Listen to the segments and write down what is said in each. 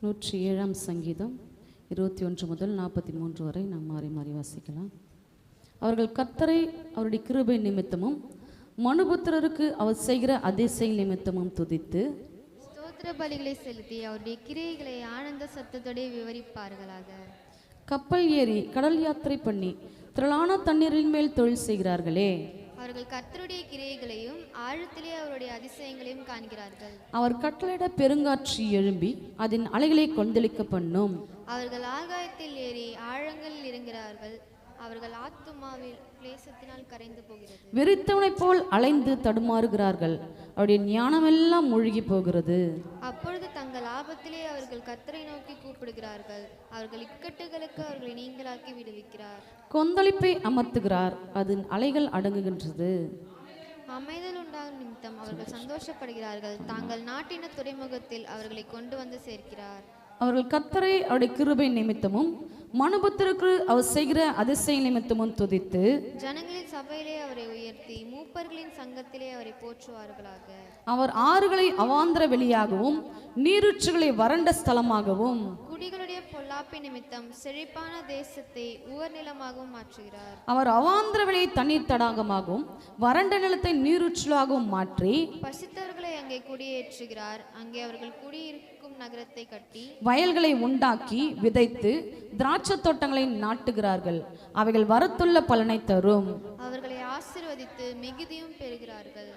107 சங்கீதம் 21 முதல் 43 வரை நாம் மாறி மாறி வாசிக்கலாம். அவர்கள் கர்த்தரை அவருடைய கிருபை நிமித்தமும் மனுபுத்திரருக்கு அவர் செய்கிற அதிசய நிமித்தமும் துதித்து ஸ்தோத்திர பலிகளை செலுத்தி அவருடைய கிரியைகளை ஆனந்த சத்தத்தோடு விவரிப்பார்களாக. கப்பல் ஏறி கடல் யாத்திரை பண்ணி திரளான தண்ணீரின் மேல் தொழில் செய்கிறார்களே, அவர்கள் கர்த்தருடைய கிரியைகளையும் ஆழத்திலே அவருடைய அதிசயங்களையும் காண்கிறார்கள். அவர் கட்டளையிட பெருங்காற்று எழும்பி அதன் அலைகளை கொந்தளிக்க பண்ணும். அவர்கள் ஆகாயத்தில் ஏறி ஆழங்களில் இறங்குகிறார்கள். அவர்கள் ஆத்துமாவில் கிளேசத்தினால் கரைந்து போகிறது. வெறித்தவனைப் போல் அலைந்து தடுமாறுகிறார்கள். அவருடைய ஞானமெல்லாம் மூழ்கி போகிறது. அப்பொழுது தங்கள் ஆபத்திலே அவர்கள் கர்த்தரை நோக்கி கூப்பிடுகிறார்கள். அவர்கள் இக்கட்டுகளுக்கு அவர்களை நீங்களாக்கி விடுவிக்கிறார். கொந்தளிப்பை அமர்த்துகிறார், அதன் அலைகள் அடங்குகின்றது. அமைதல் உண்டாகும் நிமித்தம் அவர்கள் சந்தோஷப்படுகிறார்கள். தாங்கள் நாட்டின துறைமுகத்தில் அவர்களை கொண்டு வந்து சேர்க்கிறார். அவர்கள் கர்த்தரை அவருடைய கிருபை நிமித்தமும் மனுபுத்திரருக்கு அவர் செய்கிற அதிசய நிமித்தமும் துதித்து ஜனங்களின் சபையிலே அவரை உயர்த்தி மூப்பர்களின் சங்கத்திலே அவரை போற்றுவார்களாக. அவர் ஆறுகளை அவாந்திர வெளியாகவும் நீரூற்றுகளை வறண்ட ஸ்தலமாகவும் குடிகளுடைய பொல்லாப்பை நிமித்தம் செழிப்பான தேசத்தை உவர் நிலமாகவும் மாற்றுகிறார். அவர் அவாந்திர வெளியை தண்ணீர் தடாகமாகவும் வறண்ட நிலத்தை நீரூற்றலாகவும் மாற்றி பசித்தவர்களை அங்கே குடியேற்றுகிறார். அங்கே அவர்கள் குடியிருக்கும் நகரத்தை கட்டி வயல்களை உண்டாக்கி விதைத்து திராட்சை தோட்டங்களை நாட்டுகிறார்கள். அவைகள் வரத்துள்ள பலனை தரும். அவர்களை ஆசீர்வதித்து மிகுதியும் பெறுகிறார்கள்.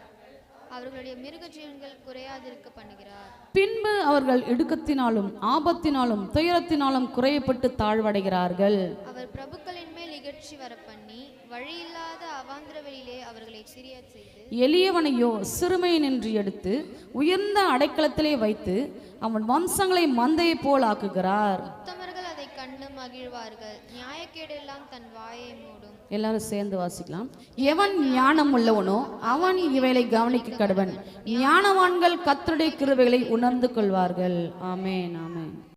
அவர்களுடைய மிருக ஜீவன்கள் குறையாதிருக்க பண்ணுகிறார். பின்பு அவர்கள் இடுக்கத்தினாலும் ஆபத்தினாலும் துயரத்தினாலும் குறையப்பட்டு தாழ்வடைகிறார்கள். அவர் பிரபுக்களின் மேல் இகழ்ச்சி வர பண்ணி வழியில்லாத அவாந்திர வெளியிலே அவர்களை சிறிய செய்து எளியவனையோ சிறுமையினின்று எடுத்து உயர்ந்த அடைக்கலத்திலே வைத்து அவன் வம்சங்களை மந்தையை போல் ஆக்குகிறார். உத்தமர்கள் அதை கண்டு மகிழ்வார்கள். நியாயக்கேடெல்லாம் தன் வாயை மூடும். எல்லாரும் சேர்ந்து வாசிக்கலாம். எவன் ஞானம் உள்ளவனோ அவன் இவைகளை கவனிக்க கடவன். ஞானவான்கள் கர்த்தருடைய கிருபைகளை உணர்ந்து கொள்வார்கள். ஆமென், ஆமென்.